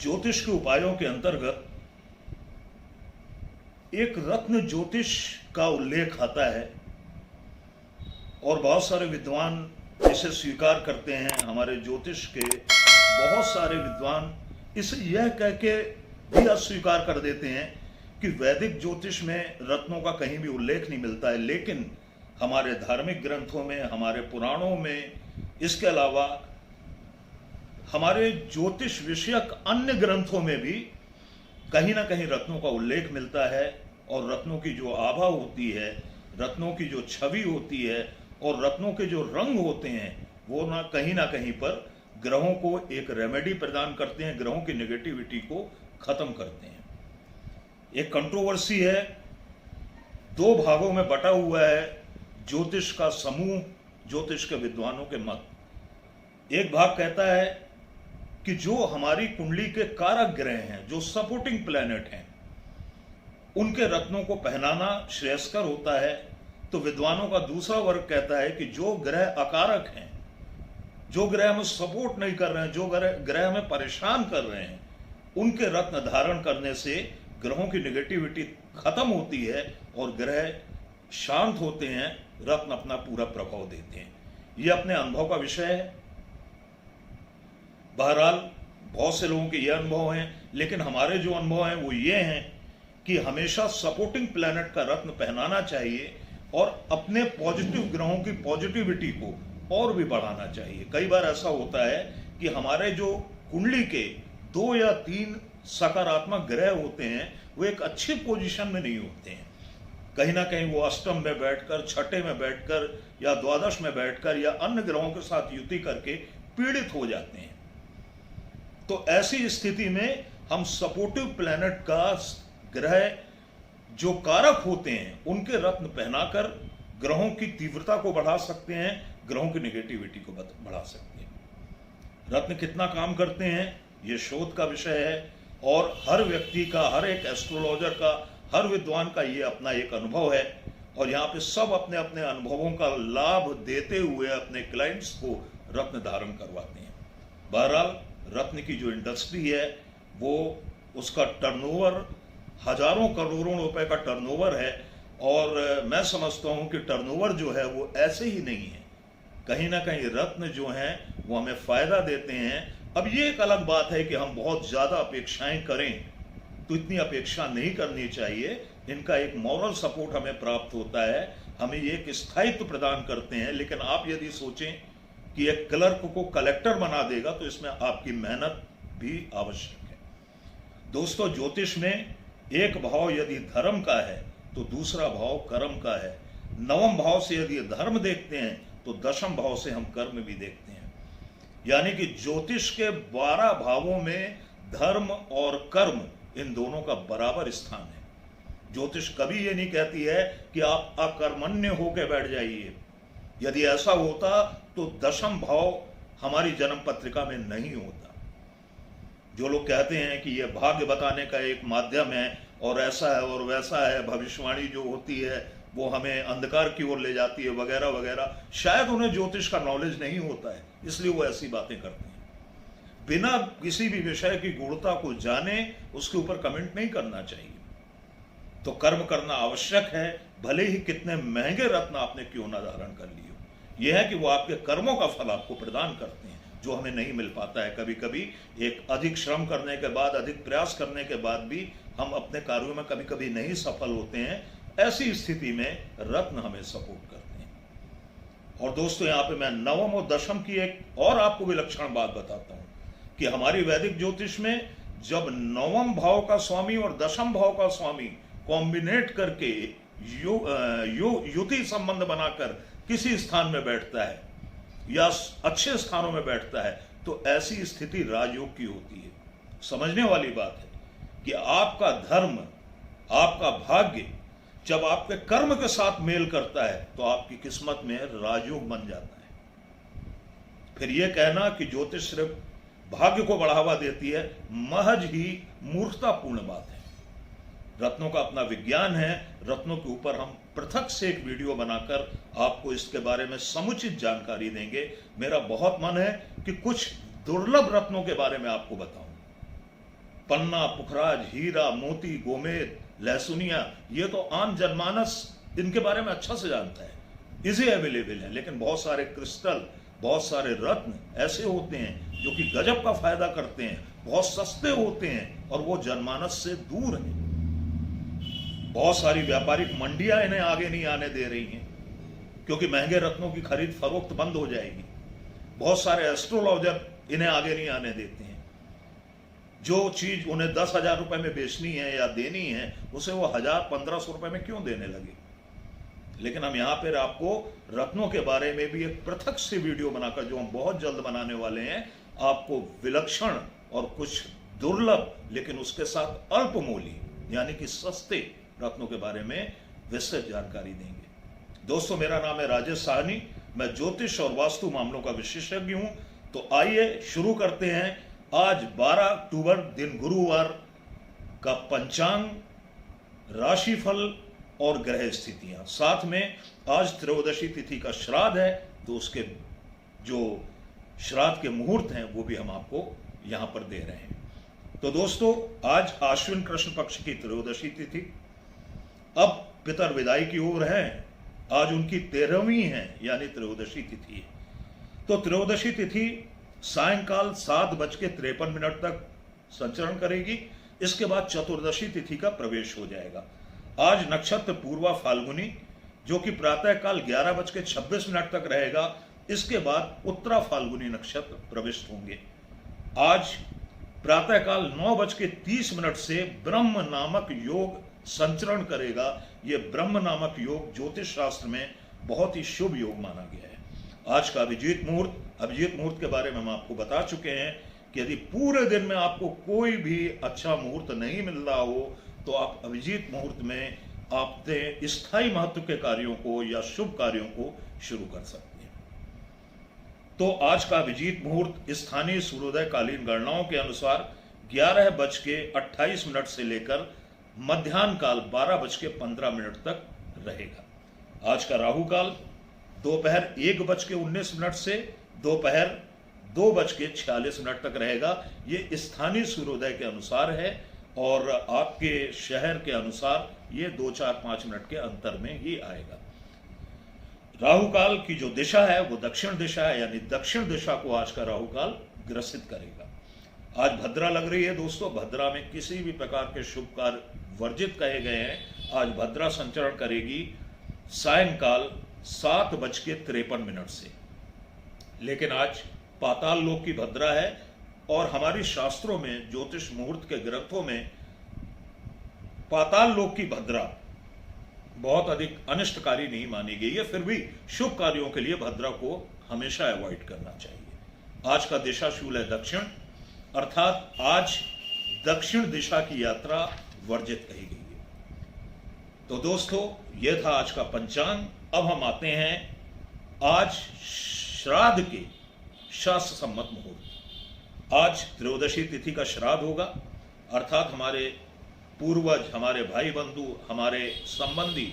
ज्योतिष के उपायों के अंतर्गत एक रत्न ज्योतिष का उल्लेख आता है और बहुत सारे विद्वान इसे स्वीकार करते हैं। हमारे ज्योतिष के बहुत सारे विद्वान इसे यह कह के भी अस्वीकार कर देते हैं कि वैदिक ज्योतिष में रत्नों का कहीं भी उल्लेख नहीं मिलता है, लेकिन हमारे धार्मिक ग्रंथों में, हमारे पुराणों में, इसके अलावा हमारे ज्योतिष विषयक अन्य ग्रंथों में भी कहीं ना कहीं रत्नों का उल्लेख मिलता है। और रत्नों की जो आभा होती है, रत्नों की जो छवि होती है और रत्नों के जो रंग होते हैं, वो ना कहीं पर ग्रहों को एक रेमेडी प्रदान करते हैं, ग्रहों की नेगेटिविटी को खत्म करते हैं। एक कंट्रोवर्सी है, दो भागों में बटा हुआ है ज्योतिष का समूह, ज्योतिष के विद्वानों के मत। एक भाग कहता है कि जो हमारी कुंडली के कारक ग्रह हैं, जो सपोर्टिंग प्लैनेट हैं, उनके रत्नों को पहनाना श्रेयस्कर होता है। तो विद्वानों का दूसरा वर्ग कहता है कि जो ग्रह अकारक हैं, जो ग्रह हमें सपोर्ट नहीं कर रहे हैं, जो ग्रह हमें परेशान कर रहे हैं, उनके रत्न धारण करने से ग्रहों की नेगेटिविटी खत्म होती है और ग्रह शांत होते हैं, रत्न अपना पूरा प्रभाव देते हैं। यह अपने अनुभव का विषय है। बहरहाल बहुत से लोगों के ये अनुभव हैं, लेकिन हमारे जो अनुभव हैं वो ये हैं कि हमेशा सपोर्टिंग प्लैनेट का रत्न पहनाना चाहिए और अपने पॉजिटिव ग्रहों की पॉजिटिविटी को और भी बढ़ाना चाहिए। कई बार ऐसा होता है कि हमारे जो कुंडली के 2 या 3 सकारात्मक ग्रह होते हैं, वो एक अच्छी पोजीशन में नहीं होते हैं। कहीं ना कहीं वो अष्टम में बैठकर, छठे में बैठकर या द्वादश में बैठकर या अन्य ग्रहों के साथ युति करके पीड़ित हो जाते हैं। तो ऐसी स्थिति में हम सपोर्टिव प्लैनेट का ग्रह जो कारक होते हैं, उनके रत्न पहनाकर ग्रहों की तीव्रता को बढ़ा सकते हैं, ग्रहों की नेगेटिविटी को बढ़ा सकते हैं। रत्न कितना काम करते हैं, यह शोध का विषय है और हर व्यक्ति का, हर एक एस्ट्रोलॉजर का, हर विद्वान का ये अपना एक अनुभव है। और यहाँ पे सब अपने अपने अनुभवों का लाभ देते हुए अपने क्लाइंट्स को रत्न धारण करवाते हैं। बहरहाल रत्न की जो इंडस्ट्री है, वो उसका टर्नओवर हजारों करोड़ों रुपए का टर्नओवर है और मैं समझता हूं कि टर्नओवर जो है वो ऐसे ही नहीं है। कहीं ना कहीं रत्न जो हैं वो हमें फायदा देते हैं। अब ये एक अलग बात है कि हम बहुत ज्यादा अपेक्षाएं करें, तो इतनी अपेक्षा नहीं करनी चाहिए। इनका एक मॉरल सपोर्ट हमें प्राप्त होता है, हमें ये एक स्थायित्व प्रदान करते हैं। लेकिन आप यदि सोचें कि एक क्लर्क को कलेक्टर बना देगा, तो इसमें आपकी मेहनत भी आवश्यक है। दोस्तों, ज्योतिष में एक भाव यदि धर्म का है तो दूसरा भाव कर्म का है। नवम भाव से यदि धर्म देखते हैं तो दशम भाव से हम कर्म भी देखते हैं। यानी कि ज्योतिष के 12 भावों में धर्म और कर्म, इन दोनों का बराबर स्थान है। ज्योतिष कभी ये नहीं कहती है कि आप अकर्मण्य होकर बैठ जाइए। यदि ऐसा होता तो दशम भाव हमारी जन्म पत्रिका में नहीं होता। जो लोग कहते हैं कि यह भाग्य बताने का एक माध्यम है और ऐसा है और वैसा है, भविष्यवाणी जो होती है वो हमें अंधकार की ओर ले जाती है, वगैरह वगैरह, शायद उन्हें ज्योतिष का नॉलेज नहीं होता है, इसलिए वो ऐसी बातें करते हैं। बिना किसी भी विषय की गूढ़ता को जाने उसके ऊपर कमेंट नहीं करना चाहिए। तो कर्म करना आवश्यक है, भले ही कितने महंगे रत्न आपने क्यों ना धारण कर लिए हो। यह है कि वो आपके कर्मों का फल आपको प्रदान करते हैं, जो हमें नहीं मिल पाता है। कभी कभी एक अधिक श्रम करने के बाद, अधिक प्रयास करने के बाद भी हम अपने कार्यों में कभी कभी नहीं सफल होते हैं। ऐसी स्थिति में रत्न हमें सपोर्ट करते हैं। और दोस्तों, यहाँ पे मैं नवम और दशम की एक और आपको विलक्षण बात बताता हूँ कि हमारी वैदिक ज्योतिष में जब नवम भाव का स्वामी और दशम भाव का स्वामी कॉम्बिनेट करके युति संबंध बनाकर किसी स्थान में बैठता है या अच्छे स्थानों में बैठता है, तो ऐसी स्थिति राजयोग की होती है। समझने वाली बात है कि आपका धर्म, आपका भाग्य जब आपके कर्म के साथ मेल करता है तो आपकी किस्मत में राजयोग बन जाता है। फिर यह कहना कि ज्योतिष सिर्फ भाग्य को बढ़ावा देती है, महज ही मूर्खतापूर्ण बात है। रत्नों का अपना विज्ञान है। रत्नों के ऊपर हम पृथक से एक वीडियो बनाकर आपको इसके बारे में समुचित जानकारी देंगे। मेरा बहुत मन है कि कुछ दुर्लभ रत्नों के बारे में आपको बताऊं। पन्ना, पुखराज, हीरा, मोती, गोमेद, लहसुनिया, ये तो आम जनमानस इनके बारे में अच्छा से जानता है, इजी अवेलेबल है। लेकिन बहुत सारे क्रिस्टल, बहुत सारे रत्न ऐसे होते हैं जो कि गजब का फायदा करते हैं, बहुत सस्ते होते हैं और वो जनमानस से दूर हैं। बहुत सारी व्यापारिक मंडियां इन्हें आगे नहीं आने दे रही हैं क्योंकि महंगे रत्नों की खरीद फरोख्त बंद हो जाएगी। बहुत सारे एस्ट्रोलॉजर इन्हें आगे नहीं आने देते हैं। जो चीज उन्हें 10,000 रुपए में बेचनी है या देनी है, उसे वो 1,000-1,500 रुपए में क्यों देने लगे। लेकिन हम यहां पर आपको रत्नों के बारे में भी एक पृथक से वीडियो बनाकर, जो हम बहुत जल्द बनाने वाले हैं, आपको विलक्षण और कुछ दुर्लभ लेकिन उसके साथ अल्पमूल्य यानी कि सस्ते रत्नों के बारे में विस्तृत जानकारी देंगे। दोस्तों, मेरा नाम है राजेश साहनी, मैं ज्योतिष और वास्तु मामलों का विशेषज्ञ हूं। तो आइए शुरू करते हैं। आज 12 अक्टूबर दिन गुरुवार का पंचांग, राशिफल और ग्रह स्थितियां, साथ में आज त्रयोदशी तिथि का श्राद्ध है, तो उसके जो श्राद्ध के मुहूर्त हैं वो भी हम आपको यहां पर दे रहे हैं। तो दोस्तों, आज आश्विन कृष्ण पक्ष की त्रयोदशी तिथि, अब पितर विदाई की ओर है। आज उनकी 13वीं है यानी त्रयोदशी तिथि है। तो त्रयोदशी तिथि सायंकाल 7:53 तक संचरण करेगी। इसके बाद चतुर्दशी तिथि का प्रवेश हो जाएगा। आज नक्षत्र पूर्वा फाल्गुनी, जो कि प्रातःकाल 11:26 तक रहेगा। इसके बाद उत्तरा फाल्गुनी नक्षत्र प्रविष्ट होंगे। आज प्रातःकाल 9:30 से ब्रह्म नामक योग संचरण करेगा। यह ब्रह्म नामक योग ज्योतिष शास्त्र में बहुत ही शुभ योग माना गया है। आज का अभिजीत मुहूर्त के बारे में हम आपको बता चुके हैं कि यदि पूरे दिन में आपको कोई भी अच्छा मुहूर्त नहीं मिल रहा हो तो आप अभिजीत मुहूर्त में अपने स्थायी महत्व के कार्यों को या शुभ कार्यों को शुरू कर सकते हैं। तो आज का अभिजीत मुहूर्त स्थानीय सूर्योदय कालीन गणनाओं के अनुसार 11:28 से लेकर मध्याह्न काल 12:15 तक रहेगा। आज का राहु काल दोपहर 1:19 से दोपहर 2:46 तक रहेगा। ये स्थानीय सूर्योदय के अनुसार है और आपके शहर के अनुसार ये 2-4-5 मिनट के अंतर में ही आएगा। राहु काल की जो दिशा है वो दक्षिण दिशा है, यानी दक्षिण दिशा को आज का राहु काल ग्रसित करेगा। आज भद्रा लग रही है दोस्तों। भद्रा में किसी भी प्रकार के शुभ कार्य वर्जित कहे गए हैं। आज भद्रा संचरण करेगी सायंकाल 7:53 से। लेकिन आज पाताल लोक की भद्रा है और हमारी शास्त्रों में, ज्योतिष मुहूर्त के ग्रंथों में पाताल लोक की भद्रा बहुत अधिक अनिष्टकारी नहीं मानी गई है। फिर भी शुभ कार्यों के लिए भद्रा को हमेशा अवॉइड करना चाहिए। आज का दिशाशूल है दक्षिण, अर्थात आज दक्षिण दिशा की यात्रा वर्जित कही गई है। तो दोस्तों, यह था आज का पंचांग। अब हम आते हैं आज श्राद्ध के शास्त्र सम्मत मुहूर्त। आज त्रयोदशी तिथि का श्राद्ध होगा, अर्थात हमारे पूर्वज, हमारे भाई बंधु, हमारे संबंधी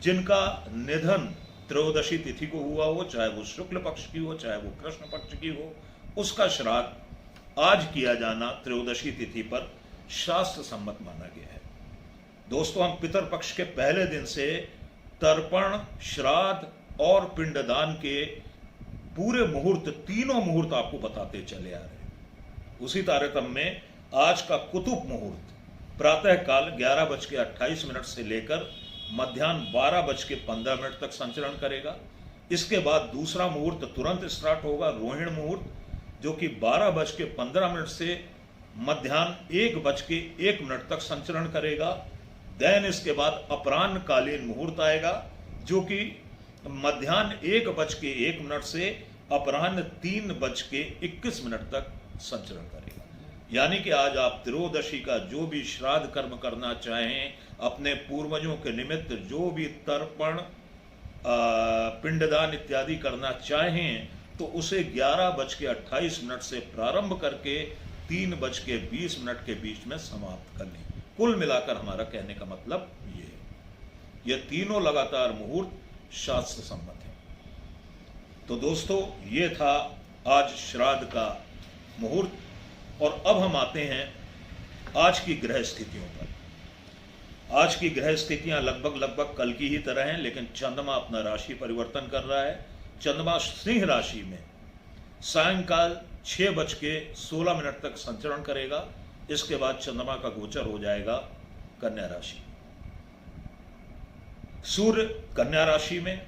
जिनका निधन त्रयोदशी तिथि को हुआ हो, चाहे वो शुक्ल पक्ष की हो चाहे वो कृष्ण पक्ष की हो, उसका श्राद्ध आज किया जाना त्रयोदशी तिथि पर शास्त्र सम्मत माना गया है। दोस्तों, हम पितर पक्ष के पहले दिन से तर्पण, श्राद्ध और पिंडदान के पूरे मुहूर्त, तीनों मुहूर्त आपको बताते चले आ रहे हैं। उसी तारतम्य में आज का कुतुब मुहूर्त प्रातःकाल 11:28 से लेकर मध्याह्न 12:15 तक संचरण करेगा। इसके बाद दूसरा मुहूर्त तुरंत स्टार्ट होगा, रोहिणी मुहूर्त, जो कि 12:15 से मध्याह्न 1:01 तक संचरण करेगा। देन इसके बाद अपराह्न कालीन मुहूर्त आएगा, जो कि मध्याह्न 1:01 से अपराह्न 3:21 तक संचरण करेगा। यानी कि आज आप त्रयोदशी का जो भी श्राद्ध कर्म करना चाहें, अपने पूर्वजों के निमित्त जो भी तर्पण, पिंडदान इत्यादि करना चाहें, तो उसे 11:28 से प्रारंभ करके 3:20 के बीच में समाप्त कर लें। कुल मिलाकर हमारा कहने का मतलब ये है, ये तीनों लगातार मुहूर्त शास्त्र सम्मत है। तो दोस्तों, ये था आज श्राद्ध का मुहूर्त। और अब हम आते हैं आज की ग्रह स्थितियों पर। आज की ग्रह स्थितियां लगभग कल की ही तरह हैं, लेकिन चंद्रमा अपना राशि परिवर्तन कर रहा है। चंद्रमा सिंह राशि में सायंकाल 6:16 तक संचरण करेगा। इसके बाद चंद्रमा का गोचर हो जाएगा कन्या राशि। सूर्य कन्या राशि में,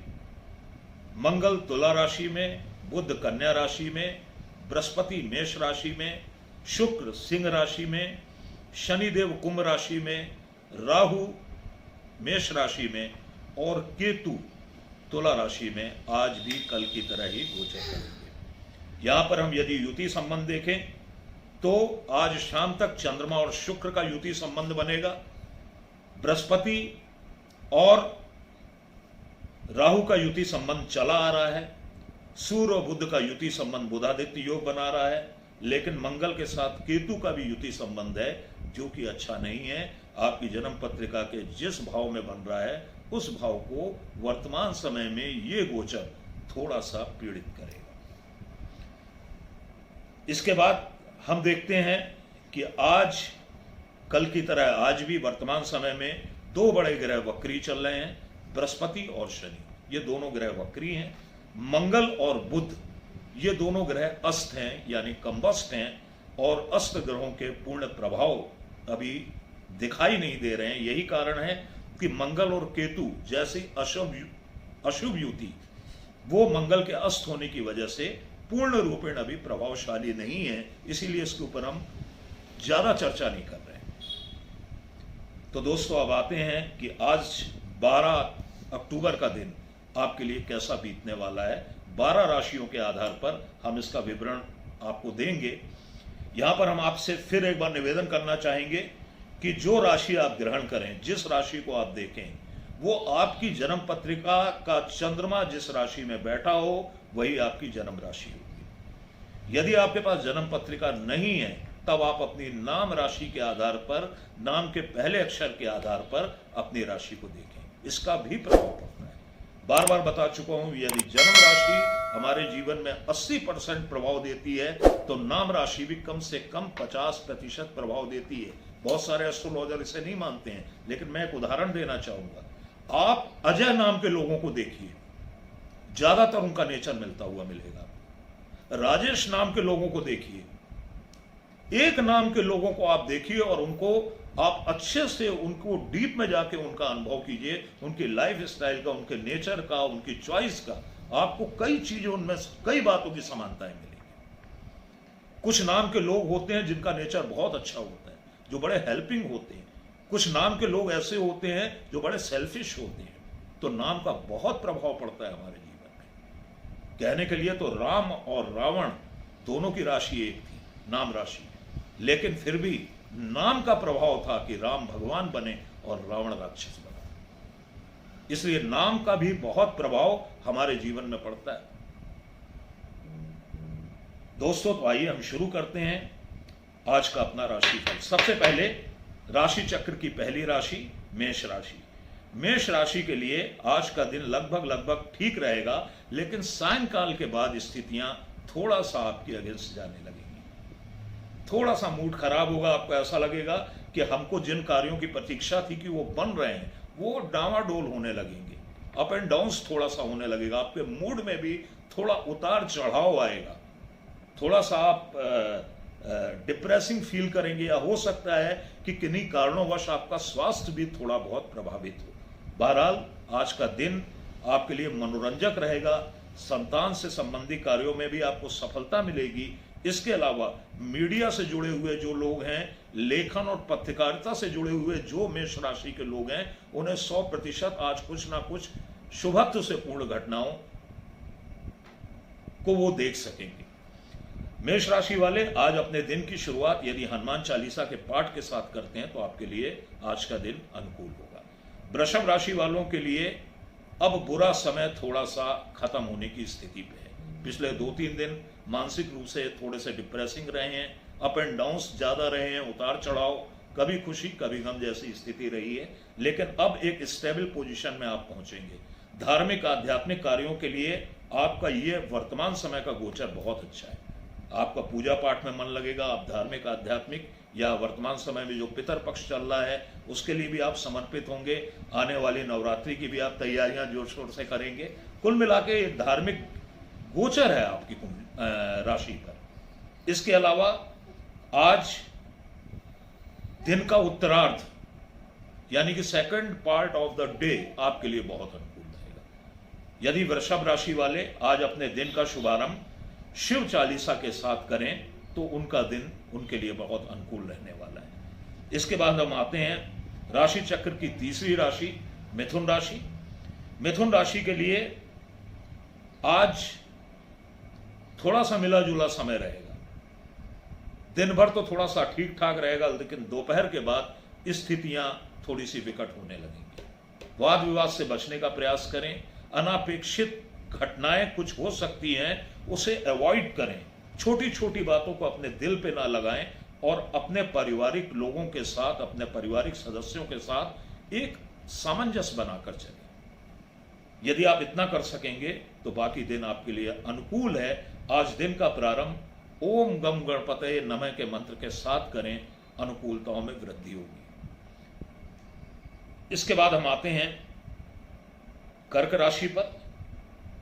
मंगल तुला राशि में, बुध कन्या राशि में, बृहस्पति मेष राशि में, शुक्र सिंह राशि में, शनिदेव कुंभ राशि में, राहु मेष राशि में और केतु तुला राशि में आज भी कल की तरह ही गोचर करेंगे। यहां पर हम यदि युति संबंध देखें तो आज शाम तक चंद्रमा और शुक्र का युति संबंध बनेगा। बृहस्पति और राहु का युति संबंध चला आ रहा है। सूर्य और बुध का युति संबंध बुधादित्य योग बना रहा है, लेकिन मंगल के साथ केतु का भी युति संबंध है, जो कि अच्छा नहीं है। आपकी जन्म पत्रिका के जिस भाव में बन रहा है उस भाव को वर्तमान समय में ये गोचर थोड़ा सा पीड़ित करेगा। इसके बाद हम देखते हैं कि आज कल की तरह आज भी वर्तमान समय में दो बड़े ग्रह वक्री चल रहे हैं, बृहस्पति और शनि। ये दोनों ग्रह वक्री हैं। मंगल और बुध ये दोनों ग्रह अस्त हैं, यानी कम्बस्ट हैं, और अस्त ग्रहों के पूर्ण प्रभाव अभी दिखाई नहीं दे रहे हैं। यही कारण है कि मंगल और केतु जैसी अशुभ युति वो मंगल के अस्त होने की वजह से पूर्ण रूपेण अभी प्रभावशाली नहीं है, इसीलिए इसके ऊपर हम ज्यादा चर्चा नहीं कर रहे हैं। तो दोस्तों, अब आते हैं कि आज 12 अक्टूबर का दिन आपके लिए कैसा बीतने वाला है। 12 राशियों के आधार पर हम इसका विवरण आपको देंगे। यहां पर हम आपसे फिर एक बार निवेदन करना चाहेंगे कि जो राशि आप ग्रहण करें, जिस राशि को आप देखें, वो आपकी जन्म पत्रिका का चंद्रमा जिस राशि में बैठा हो वही आपकी जन्म राशि होगी। यदि आपके पास जन्म पत्रिका नहीं है तब आप अपनी नाम राशि के आधार पर, नाम के पहले अक्षर के आधार पर अपनी राशि को देखें, इसका भी प्रभाव पड़ता है। बार बार बता चुका हूं, यदि जन्म राशि हमारे जीवन में 80% प्रभाव देती है तो नाम राशि भी कम से कम 50% प्रभाव देती है। बहुत सारे एस्ट्रोलॉजर इसे नहीं मानते हैं, लेकिन मैं एक उदाहरण देना चाहूंगा। आप अजय नाम के लोगों को देखिए, ज्यादातर उनका नेचर मिलता हुआ मिलेगा। राजेश नाम के लोगों को देखिए, एक नाम के लोगों को आप देखिए और उनको आप अच्छे से उनको डीप में जाके उनका अनुभव कीजिए, उनकी लाइफ स्टाइल का, उनके नेचर का, उनकी चॉइस का, आपको कई चीजों उनमें कई बातों की समानताएं मिलेंगी। कुछ नाम के लोग होते हैं जिनका नेचर बहुत अच्छा होता है, जो बड़े हेल्पिंग होते हैं। कुछ नाम के लोग ऐसे होते हैं जो बड़े सेल्फिश होते हैं। तो नाम का बहुत प्रभाव पड़ता है हमारे जीवन में। कहने के लिए तो राम और रावण दोनों की राशि एक थी, नाम राशि, लेकिन फिर भी नाम का प्रभाव था कि राम भगवान बने और रावण राक्षस बना। इसलिए नाम का भी बहुत प्रभाव हमारे जीवन में पड़ता है। दोस्तों, तो आइए हम शुरू करते हैं आज का अपना राशिफल। सबसे पहले राशि चक्र की पहली राशि मेष राशि। मेष राशि के लिए आज का दिन लगभग ठीक रहेगा, लेकिन सायंकाल के बाद स्थितियां थोड़ा सा आपके अगेंस्ट जाने लगेंगी। थोड़ा सा मूड खराब होगा, आपको ऐसा लगेगा कि हमको जिन कार्यों की प्रतीक्षा थी कि वो बन रहे हैं वो डावाडोल होने लगेंगे। अप एंड डाउन्स थोड़ा सा होने लगेगा। आपके मूड में भी थोड़ा उतार चढ़ाव आएगा। थोड़ा सा आप डिप्रेसिंग फील करेंगे, या हो सकता है कि किन्हीं कारणों आपका स्वास्थ्य भी थोड़ा बहुत प्रभावित हो। बहरहाल आज का दिन आपके लिए मनोरंजक रहेगा। संतान से संबंधित कार्यों में भी आपको सफलता मिलेगी। इसके अलावा मीडिया से जुड़े हुए जो लोग हैं, लेखन और पत्रकारिता से जुड़े हुए जो मेष राशि के लोग हैं, उन्हें 100% आज कुछ ना कुछ शुभत्व से पूर्ण घटनाओं को वो देख सकेंगे। मेष राशि वाले आज अपने दिन की शुरुआत यदि हनुमान चालीसा के पाठ के साथ करते हैं तो आपके लिए आज का दिन अनुकूल होगा। वृषभ राशि वालों के लिए अब बुरा समय थोड़ा सा खत्म होने की स्थिति पे है। पिछले 2-3 दिन मानसिक रूप से थोड़े से डिप्रेसिंग रहे हैं, अप एंड डाउन्स ज्यादा रहे हैं, उतार चढ़ाव, कभी खुशी कभी गम जैसी स्थिति रही है, लेकिन अब एक स्टेबल पोजीशन में आप पहुंचेंगे। धार्मिक आध्यात्मिक कार्यों के लिए आपका ये वर्तमान समय का गोचर बहुत अच्छा है। आपका पूजा पाठ में मन लगेगा, आप धार्मिक आध्यात्मिक या वर्तमान समय में जो पितर पक्ष चल रहा है उसके लिए भी आप समर्पित होंगे। आने वाली नवरात्रि की भी आप तैयारियां जोर शोर से करेंगे। कुल मिला के एक धार्मिक गोचर है आपकी राशि पर। इसके अलावा आज दिन का उत्तरार्ध यानी कि second part of the day आपके लिए बहुत अनुकूल रहेगा। यदि वृषभ राशि वाले आज अपने दिन का शुभारंभ शिव चालीसा के साथ करें तो उनका दिन उनके लिए बहुत अनुकूल रहने वाला है। इसके बाद हम आते हैं राशि चक्र की तीसरी राशि मिथुन राशि। मिथुन राशि के लिए आज थोड़ा सा मिला जुला समय रहेगा। दिन भर तो थोड़ा सा ठीक ठाक रहेगा, लेकिन दोपहर के बाद स्थितियां थोड़ी सी विकट होने लगेंगी। वाद विवाद से बचने का प्रयास करें। अनापेक्षित घटनाएं कुछ हो सकती हैं, उसे अवॉइड करें। छोटी छोटी बातों को अपने दिल पे ना लगाएं और अपने पारिवारिक लोगों के साथ, अपने पारिवारिक सदस्यों के साथ एक सामंजस्य बनाकर चलें। यदि आप इतना कर सकेंगे तो बाकी दिन आपके लिए अनुकूल है। आज दिन का प्रारंभ ओम गम गणपतये नमः के मंत्र के साथ करें, अनुकूलताओं में वृद्धि होगी। इसके बाद हम आते हैं कर्क राशि पर।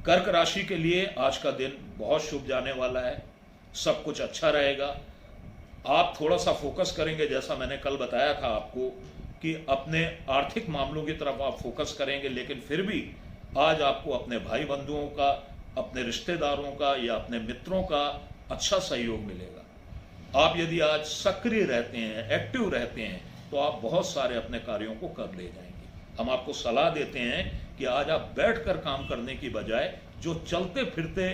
कर्क राशि के लिए आज का दिन बहुत शुभ जाने वाला है। सब कुछ अच्छा रहेगा। आप थोड़ा सा फोकस करेंगे, जैसा मैंने कल बताया था आपको कि अपने आर्थिक मामलों की तरफ आप फोकस करेंगे, लेकिन फिर भी आज आपको अपने भाई बंधुओं का, अपने रिश्तेदारों का या अपने मित्रों का अच्छा सहयोग मिलेगा। आप यदि आज सक्रिय रहते हैं, एक्टिव रहते हैं, तो आप बहुत सारे अपने कार्यों को कर ले जाएंगे। हम आपको सलाह देते हैं कि आज आप बैठकर काम करने की बजाय जो चलते फिरते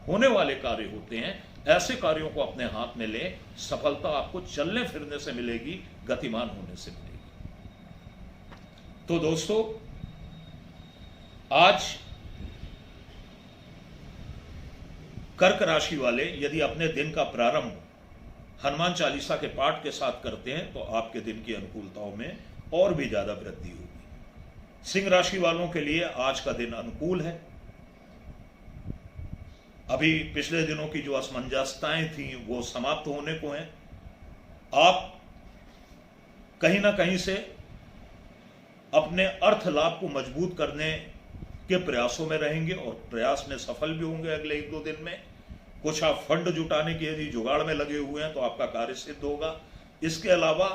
होने वाले कार्य होते हैं, ऐसे कार्यों को अपने हाथ में लें। सफलता आपको चलने फिरने से मिलेगी, गतिमान होने से मिलेगी। तो दोस्तों, आज कर्क राशि वाले यदि अपने दिन का प्रारंभ हनुमान चालीसा के पाठ के साथ करते हैं तो आपके दिन की अनुकूलताओं में और भी ज्यादा वृद्धि होगी। सिंह राशि वालों के लिए आज का दिन अनुकूल है। अभी पिछले दिनों की जो असमंजसताएं थी वो समाप्त होने को हैं। आप कहीं ना कहीं से अपने अर्थ लाभ को मजबूत करने के प्रयासों में रहेंगे और प्रयास में सफल भी होंगे। अगले 1-2 दिन में कुछ आप फंड जुटाने की यदि जुगाड़ में लगे हुए हैं तो आपका कार्य सिद्ध होगा। इसके अलावा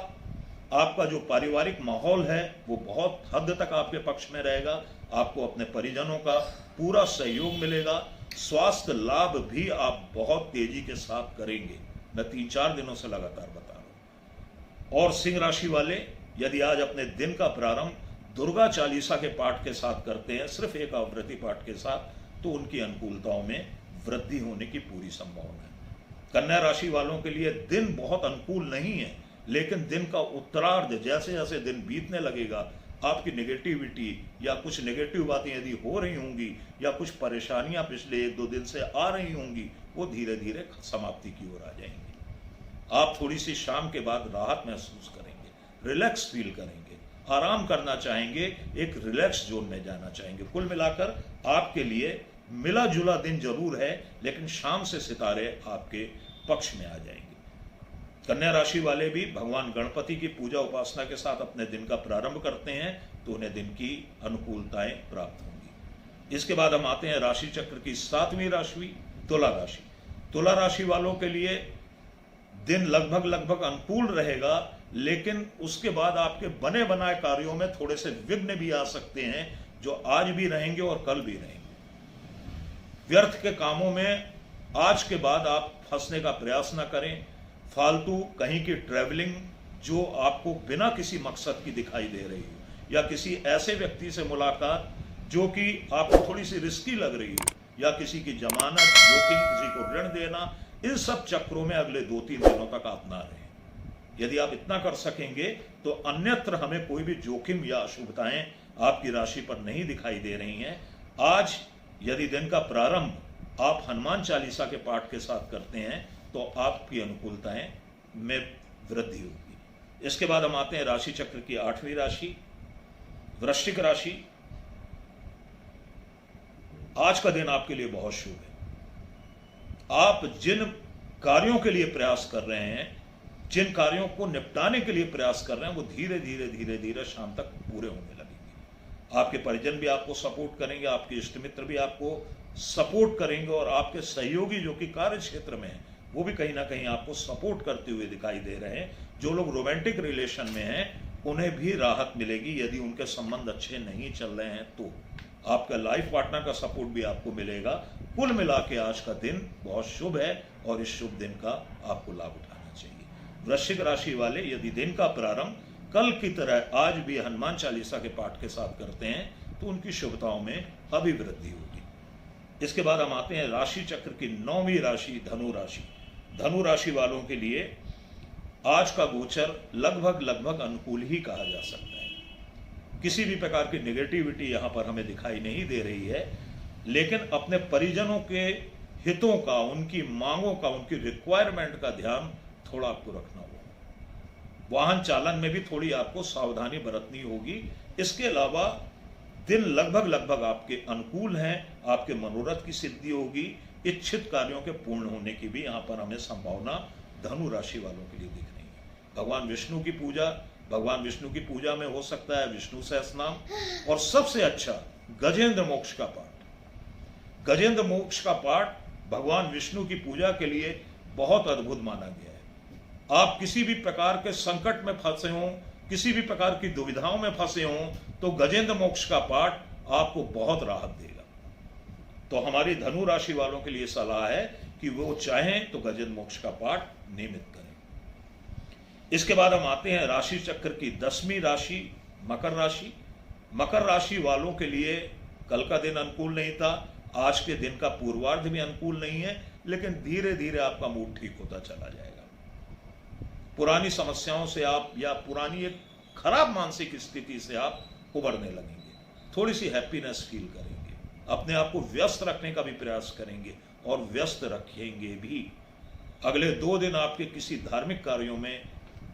आपका जो पारिवारिक माहौल है वो बहुत हद तक आपके पक्ष में रहेगा। आपको अपने परिजनों का पूरा सहयोग मिलेगा। स्वास्थ्य लाभ भी आप बहुत तेजी के साथ करेंगे। मैं 3-4 दिनों से लगातार बता रहा हूं। और सिंह राशि वाले यदि आज अपने दिन का प्रारंभ दुर्गा चालीसा के पाठ के साथ करते हैं, सिर्फ एक आवृत्ति पाठ के साथ, तो उनकी अनुकूलताओं में वृद्धि होने की पूरी संभावना है। कन्या राशि वालों के लिए दिन बहुत अनुकूल नहीं है, लेकिन दिन का उत्तरार्ध जैसे जैसे दिन बीतने लगेगा, आपकी नेगेटिविटी या कुछ नेगेटिव बातें यदि हो रही होंगी या कुछ परेशानियां पिछले 1-2 दिन से आ रही होंगी, वो धीरे धीरे समाप्ति की ओर आ जाएंगी। आप थोड़ी सी शाम के बाद राहत महसूस करेंगे, रिलैक्स फील करेंगे, आराम करना चाहेंगे, एक रिलैक्स जोन में जाना चाहेंगे। कुल मिलाकर आपके लिए मिला जुला दिन जरूर है, लेकिन शाम से सितारे आपके पक्ष में आ जाएंगे। कन्या राशि वाले भी भगवान गणपति की पूजा उपासना के साथ अपने दिन का प्रारंभ करते हैं तो उन्हें दिन की अनुकूलताएं प्राप्त होंगी। इसके बाद हम आते हैं राशि चक्र की 7वीं राशि तुला राशि। तुला राशि वालों के लिए दिन लगभग अनुकूल रहेगा, लेकिन उसके बाद आपके बने बनाए कार्यों में थोड़े से विघ्न भी आ सकते हैं, जो आज भी रहेंगे और कल भी रहेंगे। व्यर्थ के कामों में आज के बाद आप फंसने का प्रयास न करें। फालतू कहीं की ट्रैवलिंग जो आपको बिना किसी मकसद की दिखाई दे रही हो, या किसी ऐसे व्यक्ति से मुलाकात जो कि आपको थोड़ी सी रिस्की लग रही हो, या किसी की जमानत, जोखिम, किसी को ऋण देना, इन सब चक्रों में अगले 2-3 दिनों तक आप ना रहें। यदि आप इतना कर सकेंगे तो अन्यत्र हमें कोई भी जोखिम या अशुभताएं आपकी राशि पर नहीं दिखाई दे रही हैं। आज यदि दिन का प्रारंभ आप हनुमान चालीसा के पाठ के साथ करते हैं तो आपकी अनुकूलताएं में वृद्धि होगी। इसके बाद हम आते हैं राशि चक्र की 8वीं राशि वृश्चिक राशि। आज का दिन आपके लिए बहुत शुभ है। आप जिन कार्यों के लिए प्रयास कर रहे हैं जिन कार्यों को निपटाने के लिए प्रयास कर रहे हैं वो धीरे धीरे धीरे धीरे शाम तक पूरे होने लगेंगे। आपके परिजन भी आपको सपोर्ट करेंगे, आपके इष्ट मित्र भी आपको सपोर्ट करेंगे और आपके सहयोगी जो कि कार्य क्षेत्र में हैं वो भी कहीं ना कहीं आपको सपोर्ट करते हुए दिखाई दे रहे हैं। जो लोग रोमांटिक रिलेशन में हैं उन्हें भी राहत मिलेगी। यदि उनके संबंध अच्छे नहीं चल रहे हैं तो आपका लाइफ पार्टनर का सपोर्ट भी आपको मिलेगा। कुल मिला के आज का दिन बहुत शुभ है और इस शुभ दिन का आपको लाभ उठाना चाहिए। वृश्चिक राशि वाले यदि दिन का प्रारंभ कल की तरह आज भी हनुमान चालीसा के पाठ के साथ करते हैं तो उनकी शुभताओं में अभिवृद्धि होगी। इसके बाद हम आते हैं राशि चक्र की 9वीं राशि धनु राशि। धनु राशि वालों के लिए आज का गोचर लगभग अनुकूल ही कहा जा सकता है। किसी भी प्रकार की नेगेटिविटी यहां पर हमें दिखाई नहीं दे रही है, लेकिन अपने परिजनों के हितों का, उनकी मांगों का, उनकी रिक्वायरमेंट का ध्यान थोड़ा आपको रखना होगा। वाहन चालन में भी थोड़ी आपको सावधानी बरतनी होगी। इसके अलावा दिन लगभग आपके अनुकूल हैं, आपके मनोरथ की सिद्धि होगी, इच्छित कार्यों के पूर्ण होने की भी यहाँ पर हमें संभावना धनु राशि वालों के लिए दिख रही है। भगवान विष्णु की पूजा, भगवान विष्णु की पूजा में हो सकता है विष्णु सहस्रनाम, और सबसे अच्छा गजेंद्र मोक्ष का पाठ। गजेंद्र मोक्ष का पाठ भगवान विष्णु की पूजा के लिए बहुत अद्भुत माना गया है। आप किसी भी प्रकार के संकट में फंसे हों, किसी भी प्रकार की दुविधाओं में फंसे हों, तो गजेंद्र मोक्ष का पाठ आपको बहुत राहत देगा। तो हमारी धनु राशि वालों के लिए सलाह है कि वो चाहें तो गजेंद्र मोक्ष का पाठ नियमित करें। इसके बाद हम आते हैं राशि चक्र की 10वीं राशि मकर राशि। मकर राशि वालों के लिए कल का दिन अनुकूल नहीं था, आज के दिन का पूर्वार्ध भी अनुकूल नहीं है, लेकिन धीरे धीरे आपका मूड ठीक होता चला जाएगा। पुरानी समस्याओं से आप या पुरानी एक खराब मानसिक स्थिति से आप उबरने लगेंगे। थोड़ी सी हैप्पीनेस फील करेंगे, अपने आप को व्यस्त रखने का भी प्रयास करेंगे और व्यस्त रखेंगे भी। अगले 2 दिन आपके किसी धार्मिक कार्यों में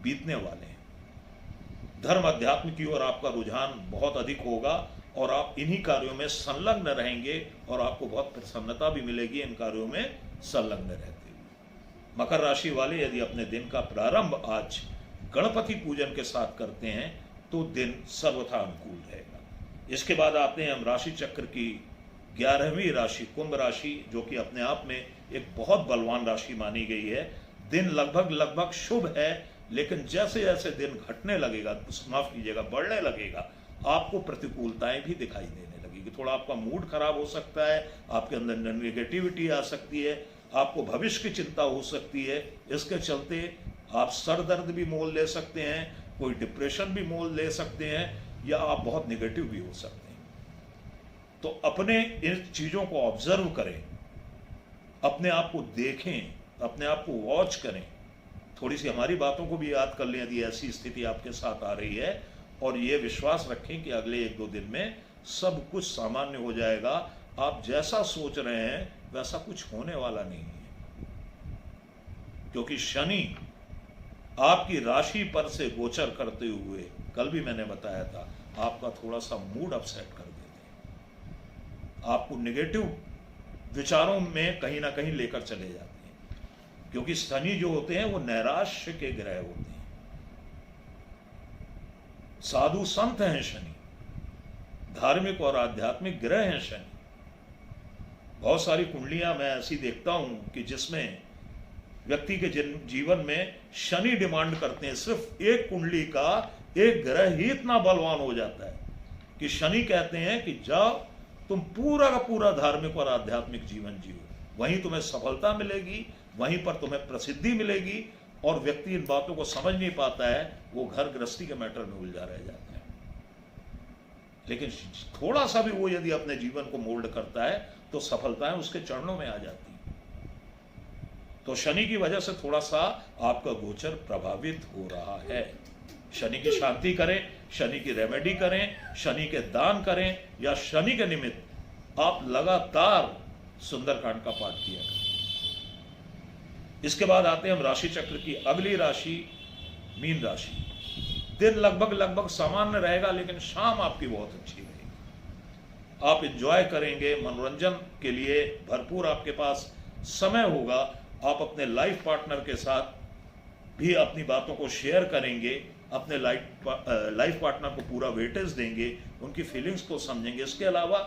बीतने वाले हैं। धर्म अध्यात्म की ओर आपका रुझान बहुत अधिक होगा और आप इन्हीं कार्यों में संलग्न रहेंगे और आपको बहुत प्रसन्नता भी मिलेगी इन कार्यों में संलग्न रहते हुए। मकर राशि वाले यदि अपने दिन का प्रारंभ आज गणपति पूजन के साथ करते हैं तो दिन सर्वथा अनुकूल रहेगा। इसके बाद आते हैं हम राशि चक्र की 11वीं राशि कुंभ राशि, जो कि अपने आप में एक बहुत बलवान राशि मानी गई है। दिन लगभग शुभ है, लेकिन जैसे जैसे दिन घटने लगेगा, माफ कीजिएगा बढ़ने लगेगा, आपको प्रतिकूलताएं भी दिखाई देने लगेगी। थोड़ा आपका मूड खराब हो सकता है, आपके अंदर नेगेटिविटी आ सकती है, आपको भविष्य की चिंता हो सकती है। इसके चलते आप सर दर्द भी मोल ले सकते हैं, कोई डिप्रेशन भी मोल ले सकते हैं, या आप बहुत निगेटिव भी हो सकते हैं। तो अपने इन चीजों को ऑब्जर्व करें, अपने आप को देखें, अपने आप को वॉच करें, थोड़ी सी हमारी बातों को भी याद कर लें यदि ऐसी स्थिति आपके साथ आ रही है, और ये विश्वास रखें कि अगले 1-2 दिन में सब कुछ सामान्य हो जाएगा। आप जैसा सोच रहे हैं वैसा कुछ होने वाला नहीं है, क्योंकि शनि आपकी राशि पर से गोचर करते हुए, कल भी मैंने बताया था, आपका थोड़ा सा मूड अपसेट कर देते हैं, आपको नेगेटिव विचारों में कहीं ना कहीं लेकर चले जाते हैं, क्योंकि शनि जो होते हैं वो नैराश्य के ग्रह होते हैं। साधु संत हैं शनि, धार्मिक और आध्यात्मिक ग्रह हैं शनि। बहुत सारी कुंडलियां मैं ऐसी देखता हूं कि जिसमें व्यक्ति के जीवन में शनि डिमांड करते हैं। सिर्फ एक कुंडली का एक ग्रह ही इतना बलवान हो जाता है कि शनि कहते हैं कि जाओ तुम पूरा का पूरा धार्मिक और आध्यात्मिक जीवन जियो, वहीं तुम्हें सफलता मिलेगी, वहीं पर तुम्हें प्रसिद्धि मिलेगी। और व्यक्ति इन बातों को समझ नहीं पाता है, वो घर गृहस्थी के मैटर में उलझा रह जाता है। लेकिन थोड़ा सा भी वो यदि अपने जीवन को मोल्ड करता है तो सफलताएं उसके चरणों में आ जाती हैं। तो शनि की वजह से थोड़ा सा आपका गोचर प्रभावित हो रहा है। शनि की शांति करें, शनि की रेमेडी करें, शनि के दान करें, या शनि के निमित्त आप लगातार सुंदरकांड का पाठ किया करें। इसके बाद आते हैं हम राशि चक्र की अगली राशि मीन राशि। दिन लगभग सामान्य रहेगा, लेकिन शाम आपकी बहुत अच्छी रहेगी। आप एंजॉय करेंगे, मनोरंजन के लिए भरपूर आपके पास समय होगा। आप अपने लाइफ पार्टनर के साथ भी अपनी बातों को शेयर करेंगे, अपने लाइफ पार्टनर को पूरा वेटेज देंगे, उनकी फीलिंग्स को समझेंगे। इसके अलावा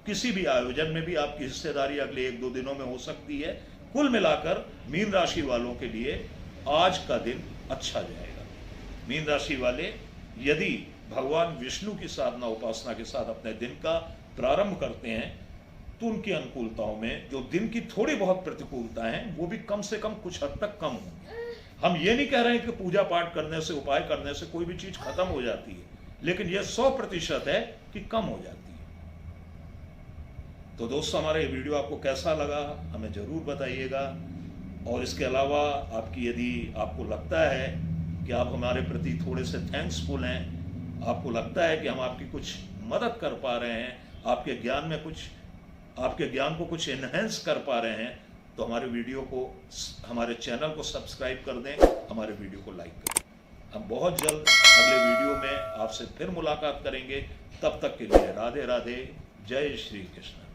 किसी भी आयोजन में भी आपकी हिस्सेदारी अगले 1-2 दिनों में हो सकती है। कुल मिलाकर मीन राशि वालों के लिए आज का दिन अच्छा जाएगा। मीन राशि वाले यदि भगवान विष्णु की साधना उपासना के साथ अपने दिन का प्रारंभ करते हैं तो उनकी अनुकूलताओं में जो दिन की थोड़ी बहुत प्रतिकूलता है वो भी कम से कम कुछ हद तक कम होंगी। हम ये नहीं कह रहे हैं कि पूजा पाठ करने से, उपाय करने से कोई भी चीज खत्म हो जाती है, लेकिन यह 100% है कि कम हो जाती है। तो दोस्तों, हमारा ये वीडियो आपको कैसा लगा हमें जरूर बताइएगा। और इसके अलावा यदि आपको लगता है कि आप हमारे प्रति थोड़े से थैंक्सफुल हैं, आपको लगता है कि हम आपकी कुछ मदद कर पा रहे हैं, आपके ज्ञान को कुछ एनहेंस कर पा रहे हैं, तो हमारे चैनल को सब्सक्राइब कर दें, हमारे वीडियो को लाइक करें। हम बहुत जल्द अगले वीडियो में आपसे फिर मुलाकात करेंगे। तब तक के लिए राधे राधे, जय श्री कृष्ण।